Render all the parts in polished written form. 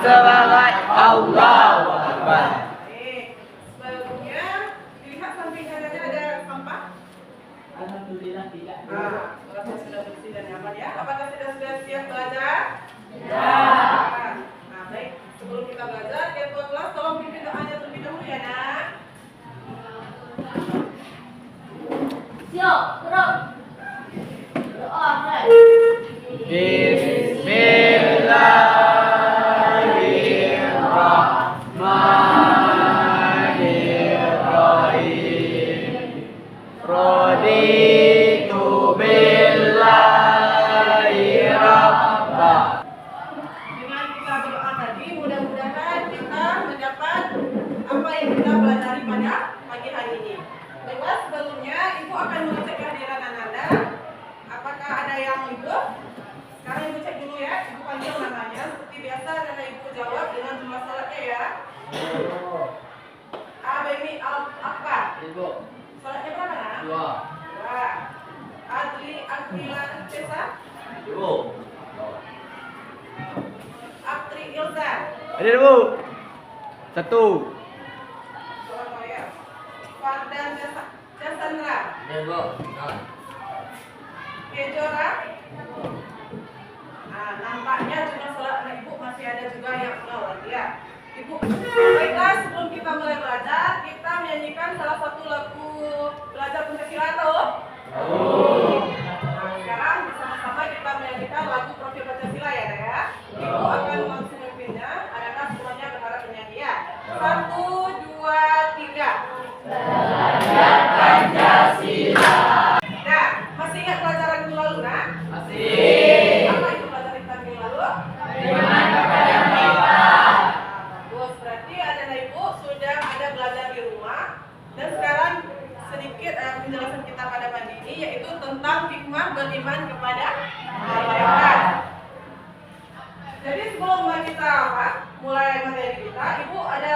Semangat, Allahu Akbar. Baik. Sebelumnya dilihat samping kanannya ada sampah. Alhamdulillah tidak. Berarti sudah bersih dan nyaman ya. Apakah sudah siap belajar? Ya. Nah, baik. Sebelum kita belajar, ketua kelas tolong pimpin doanya terlebih dahulu ya, Nak. Siap, gerak. Doa, Nak. Bismillahirrahmanirrahim. Raditu billahi rabba. Dengan kita berdoa tadi, mudah-mudahan kita mendapat apa yang kita pelajari pada pagi hari ini. Baiklah, sebelumnya Ibu akan mengecek kehadiran Ananda. Apakah ada yang libur? Sekarang Ibu cek dulu ya. Ibu panggil namanya. Seperti biasa, dan Ibu jawab dengan jumlah salatnya ya. Abemi Al-Akbar. Salatnya berapa, Nak? 2. Adli Akhilan Cesa. Apri Ilza. Ada dulu. 1. Surabaya. Fardan Jasandra. Kejora. Nah, nampaknya jumlah salat anak Ibu masih ada juga yang nol ya. Ibu, baiklah, sebelum kita mulai belajar, kita menyanyikan salah satu lagu belajar Pancasila atau? Nah, sekarang bersama-sama kita menyanyikan lagu Profil Pancasila ya, Nak ya. Ibu akan langsung memimpinnya. Adakah semuanya berharap menyanyi ya? 1, 2, 3. Belajar Pancasila. Nah, masih ingat pelajaran minggu lalu, Nak? Masih. Apa itu pelajaran kita minggu lalu? Beriman kepada mereka. Bagus, berarti anak Ibu sudah ada belajar di rumah. Dan sekarang sedikit penjelasan kita pada pagi ini, yaitu tentang hikmah beriman kepada malaikat. Jadi sebelum kita mulai materi kita, Ibu ada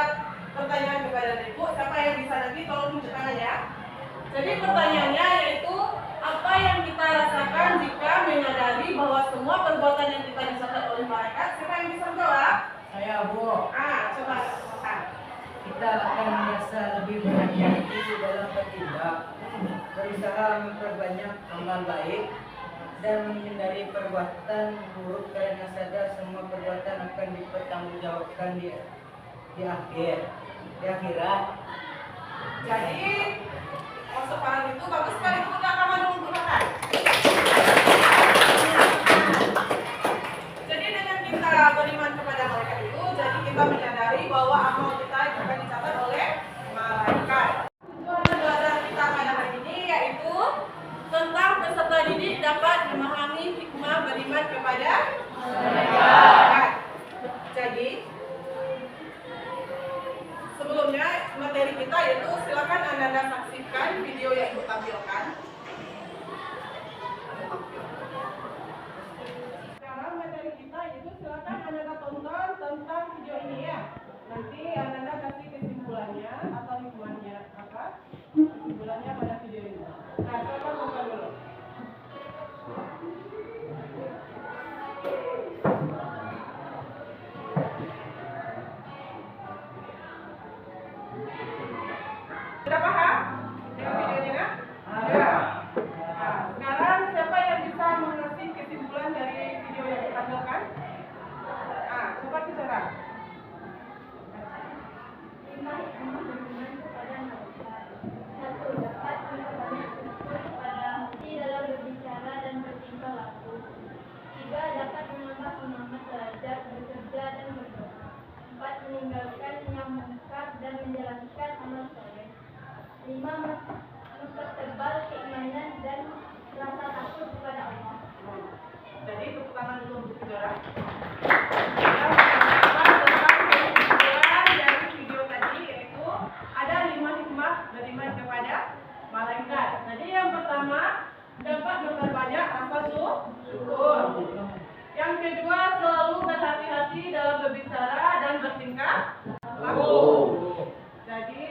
pertanyaan kepada Ibu. Siapa yang bisa nanti tolong tunjuk tangannya. Jadi pertanyaannya yaitu apa yang kita rasakan jika menyadari bahwa semua perbuatan yang kita dicatat oleh malaikat? Siapa yang bisa menjawab? Saya Bu, Coba makan. kita akan merasa lebih berhati-hati dalam bertindak, berusaha memperbanyak amal baik dan menghindari perbuatan buruk karena sadar semua perbuatan akan dipertanggungjawabkan di akhirat. Jadi masuk paham itu bagus sekali. Tepuk tangan dulu untuk makan. Jadi dengan kita beriman kepada malaikat itu, jadi kita menyadari bahwa amal kita itu akan dicatat oleh malaikat. Tujuan belajar kita pada hari ini yaitu tentang peserta didik dapat memahami hikmah beriman kepada malaikat. Jadi sebelumnya materi kita yaitu silakan Anda saksikan video yang Ibu tampilkan. Sekarang materi kita yaitu silakan Anda tonton tentang video ini ya. Nanti Anda kasih kesimpulannya atau hikmahnya apa? Kesimpulannya pada video ini. Nah, silakan tonton dulu. Sudah paham? Dengan videonya, Nak? Ya. Nah, sekarang siapa yang bisa mengasih kesimpulan dari video yang ditampilkan? Coba bicara. Satu, dapat memperbanyak syukur pada hati dalam berbicara dan bertingkah laku. 3, dapat menambah semangat belajar, bekerja dan berdoa. 4, meninggalkan yang munkar dan menjalankan amal soleh. 5, mempertebal keimanan dan rasa takut kepada Allah. Jadi tepuk tangan dulu untuk saudara. Kita tentang kesimpulan dari video tadi yaitu ada 5 hikmah beriman kepada malaikat. Jadi yang pertama dapat memperbanyak rasa syukur. Yang kedua selalu berhati-hati dalam berbicara dan bertingkah laku. Jadi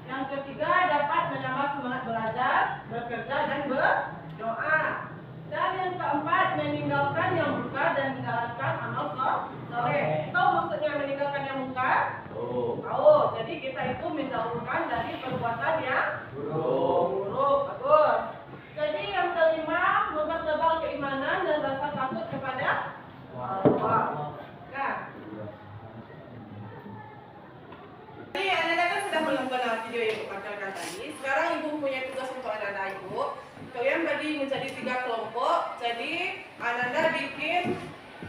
yang ketiga dapat menambah semangat belajar, bekerja dan berdoa. Dan yang keempat meninggalkan yang buruk dan menjalankan amal soleh. Itu maksudnya Jadi kita itu menjauhkan dari perbuatan yang buruk. Bagus. Jadi yang kelima, mempertebal keimanan dan rasa takut kepada Allah. Nah, jadi Anda kan sudah menonton video yang Ibu pakarkan tadi. Sekarang Ibu punya tugas untuk Anda, Ibu. Kalian bagi menjadi 3 kelompok. Jadi Anda bikin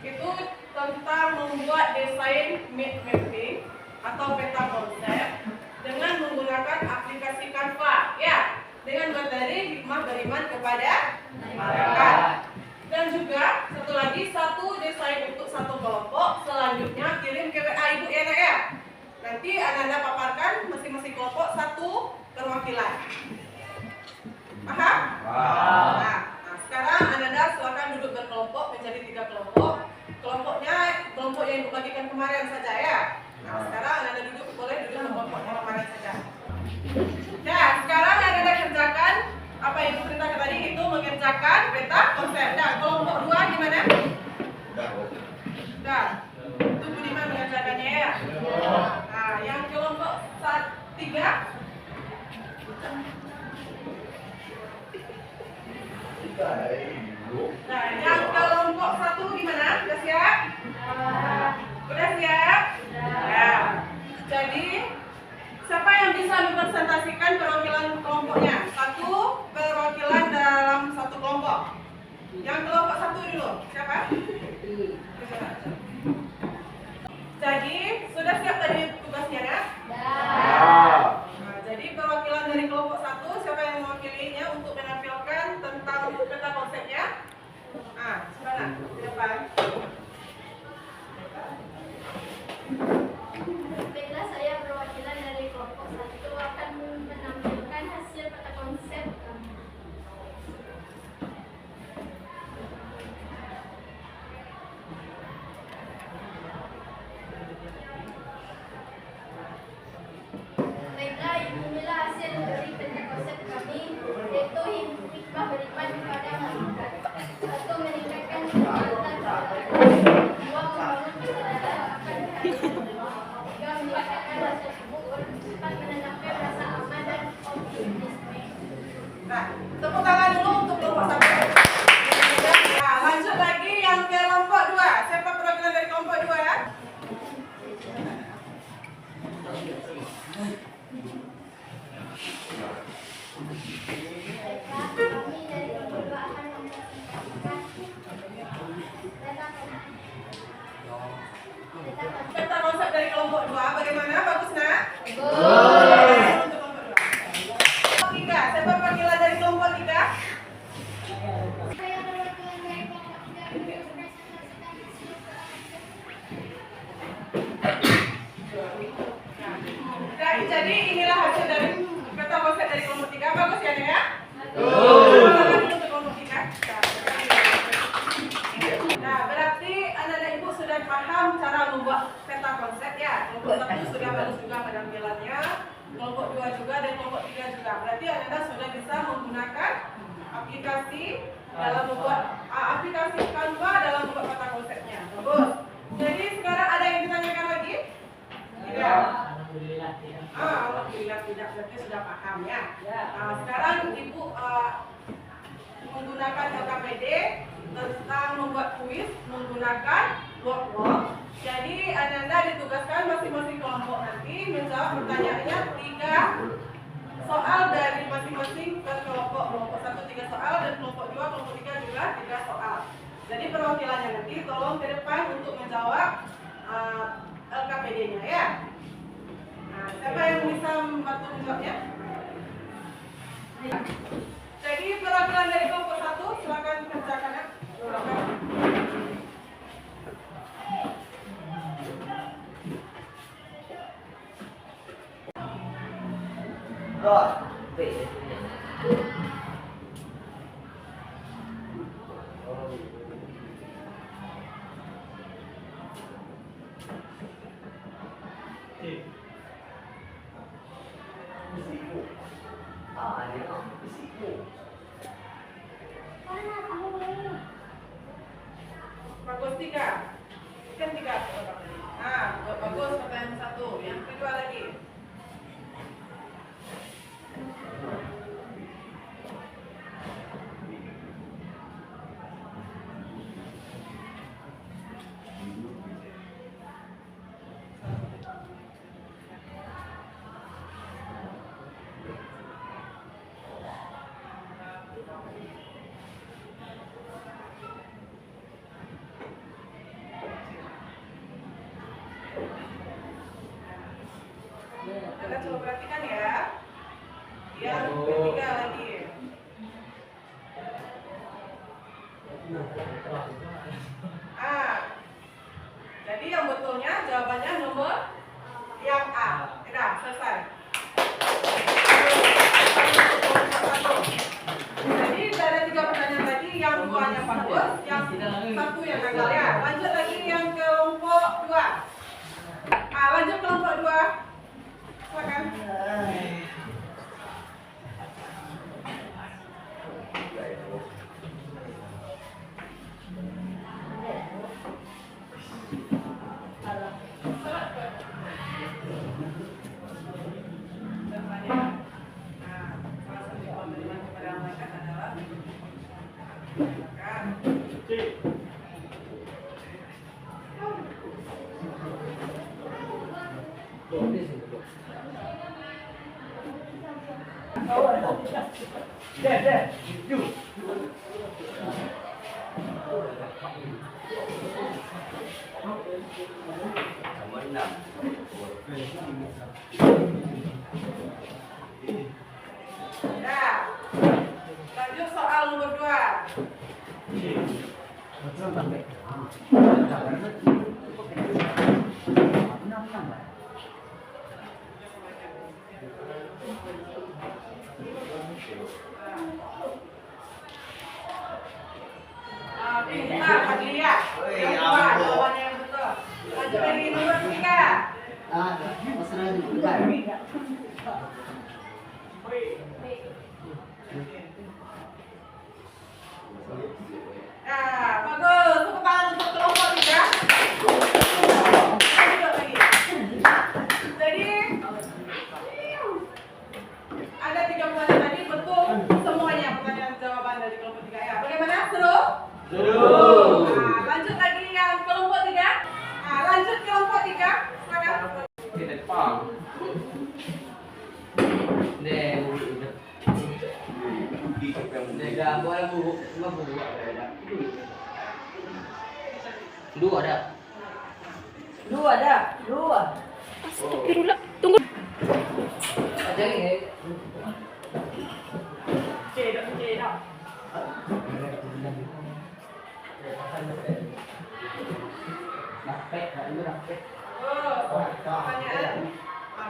itu tentang membuat desain map mapping atau peta konsep dengan menggunakan aplikasi Canva. Ya, dengan materi hikmah beriman kepada malaikat. Dan juga satu desain untuk satu kelompok. Selanjutnya kirim ke WA Ibu ya. Nanti Anda paparkan masing-masing kelompok satu perwakilan. Paham? Nah, sekarang Anda silakan duduk berkelompok menjadi 3 kelompok. Kelompok yang Ibu bagikan kemarin saja ya. Nah, sekarang Anda boleh duduk berkelompok yang kemarin saja. Nah, sekarang Anda kerjakan apa yang Ibu perintahkan tadi, itu mengerjakan peta konsep. Nah, kelompok 2 gimana? Sudah. Itu Budiman mengerjakannya ya. Nah, yang kelompok 3. Nah, yang kelompok 1 gimana? Sudah siap? Sudah siap? Ya. Jadi, siapa yang bisa mempresentasikan perwakilan kelompoknya? Satu perwakilan dalam satu kelompok. Yang kelompok 1 dulu. Siapa? Jadi, sudah siap tadi tugasnya ya? Nah, jadi perwakilan dari kelompok 1, siapa yang mewakilinya untuk menampilkan tentang peta konsepnya? Nah, mana? Di depan. Baiklah, saya perwakilan dari kelompok 1 akan menampilkan hasil peta konsep kami. Baiklah, inilah hasil dari peta konsep kami, yaitu hikmah beriman kepada malaikat. 1. Meningkatkan ketaatan kepada Allah. 2. Membangun kesadaran akan kehadiran Allah. 3. Meningkatkan rasa syukur. 4. menanamkan rasa aman dan optimisme. Nah, tepuk tangan dulu untuk kelompok 1. Nah, lanjut lagi yang kelompok 2. Siapa perwakilan dari kelompok 2 ya? Baiklah, kami dari kelompok 2 akan mempresentasikan Peta konsep dari kelompok 2 bagaimana? Bagus nak? Bagus. Untuk kelompok 2. Kelompok 3. Siapa perwakilan dari kelompok 3? Saya perwakilan dari kelompok 3 mempresentasikan Nah, jadi inilah hasil dari peta konsep dari kelompok 3. Bagus ya, Nek ya? Bagus. Untuk kelompok 3. Nah, berarti Anda dan Ibu sudah paham cara membuat peta konsep ya. Kelompok 1 sudah bagus juga penampilannya, kelompok 2 juga, dan kelompok 3 juga. Berarti Anda sudah bisa menggunakan aplikasi dalam membuat aplikasi Canva dalam membuat peta konsepnya. Bagus. Jadi sekarang ada yang ditanyakan lagi? Tidak. Alhamdulillah tidak. Alhamdulillah tidak, berarti sudah paham ya. Nah, sekarang Ibu menggunakan LKPD tentang membuat kuis menggunakan workbook. Jadi Anda ditugaskan masing-masing kelompok nanti menjawab pertanyaannya 3 soal dari masing-masing per kelompok. Kelompok 1 3 soal dan kelompok 2, kelompok 3 juga 3 soal. Jadi perwakilannya nanti tolong ke depan untuk menjawab LKPD-nya ya. Nah, siapa yang bisa membantu menjawabnya? Jadi perwakilan dari kelompok 1 silakan kerjakan ya. Bagus 3. Kan 3. Nah, bagus pertanyaan 1. Yang kedua lagi. Kita coba perhatikan ya. Yang ketiga lagi. Jadi yang betulnya jawabannya nomor yang A. Tidak, selesai. Jadi dari 3 pertanyaan tadi yang 2-nya bagus, yang 1 yang gagal ya. Lanjut lagi yang kelompok 2. Lanjut kelompok 2. Silakan. Lanjut soal nomor 2. Pintar, Pak Lia. Yang kedua, jawabannya yang betul. Lanjut lagi nomor 3. Bagus. Tepuk tangan untuk kelompok 3. Lanjut lagi. Jadi ada 3 pertanyaan tadi betul semuanya pertanyaan jawaban dari kelompok 3 ya. Bagaimana? Seru? Lanjut lagi yang kelompok 3. Lanjut kelompok 3. Silakan. Dua. Astagfirullah. Tunggu. Pertanyaan.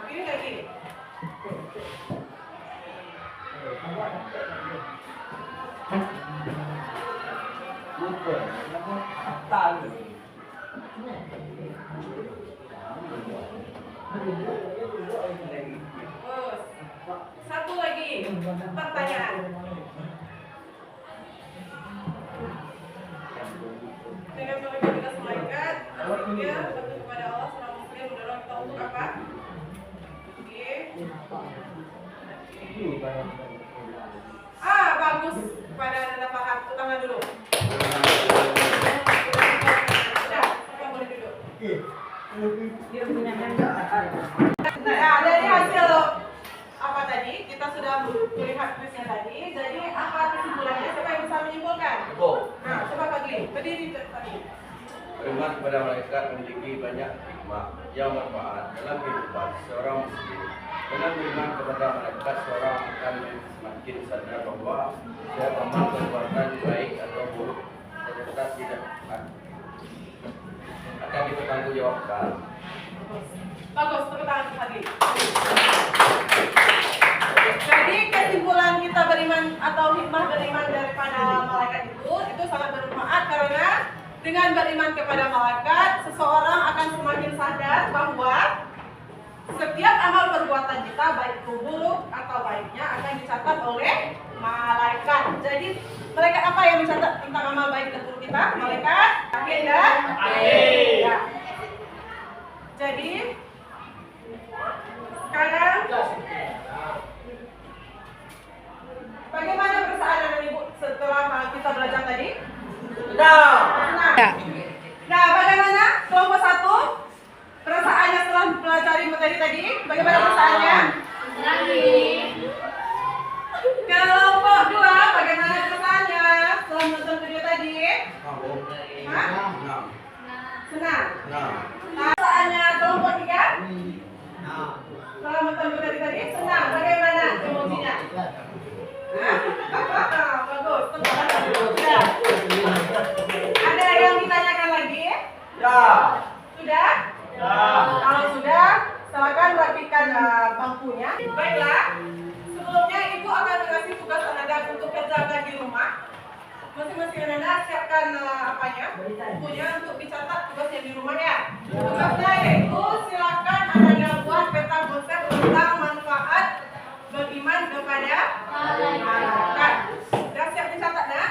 Pilih lagi. Satu lagi pertanyaan. Dengan mereka kita malaikat, berpikir berdoa kepada Allah seorang muslim mendorong kita untuk apa? Bagus. Pada Anda paham, tangan dulu. Sudah, siapa boleh duduk? Nah, dari hasil apa tadi? Kita sudah melihat kuisnya tadi. Jadi apa kesimpulannya? Siapa yang bisa menyimpulkan? Nah, coba Pak Gli, berdiri tadi. Beriman kepada malaikat memiliki banyak hikmah yang bermanfaat dalam kehidupan seorang muslim. Dengan beriman kepada malaikat, seorang akan semakin sadar bahwa setiap amal perbuatan baik atau buruk serta tidak akan dipertanggungjawabkan. Bagus, tepuk tangan Pak Gli. Jadi kesimpulan kita beriman atau hikmah beriman daripada malaikat itu sangat bermanfaat karena dengan beriman kepada malaikat, seseorang akan semakin sadar bahwa setiap amal perbuatan kita, baik itu buruk atau baiknya, akan dicatat oleh malaikat. Jadi, malaikat apa yang mencatat tentang amal baik dan buruk kita? Malaikat akhir dan akhir. Ya. Jadi, sekarang bagaimana perasaan anak ibu setelah kita belajar tadi? Nah, bagaimana kelompok 1? Perasaannya setelah mempelajari materi tadi? Bagaimana perasaannya? Kelompok 2, bagaimana perasaannya setelah menonton video tadi? Senang. Perasaannya kelompok 3? Kalau betul tadi senang. Bagaimana emosinya? Bagus. Sudah. Ada yang ditanyakan lagi? Ya. Sudah? Ya. Kalau sudah, silakan rapikan bangkunya. Baiklah. Sebelumnya Ibu akan mengasih tugas anak untuk kerjakan di rumah. Masing-masing anak siapkan bukunya untuk dicatat tugasnya di rumah ya. Tugasnya yaitu silakan anak buat peta konsep tentang manfaat beriman kepada malaikat. Sudah siap dicatat nak?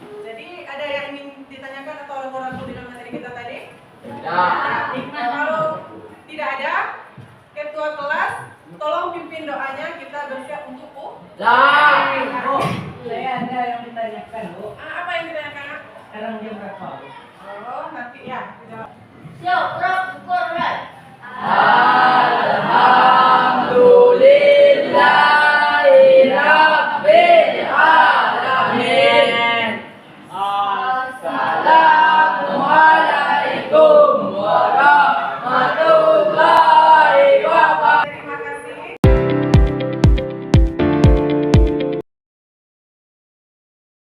Jadi ada yang ingin ditanyakan atau ragu-ragu di dalam materi kita tadi? Kalau tidak ada, ketua kelas tolong pimpin doanya, kita bersiap untuk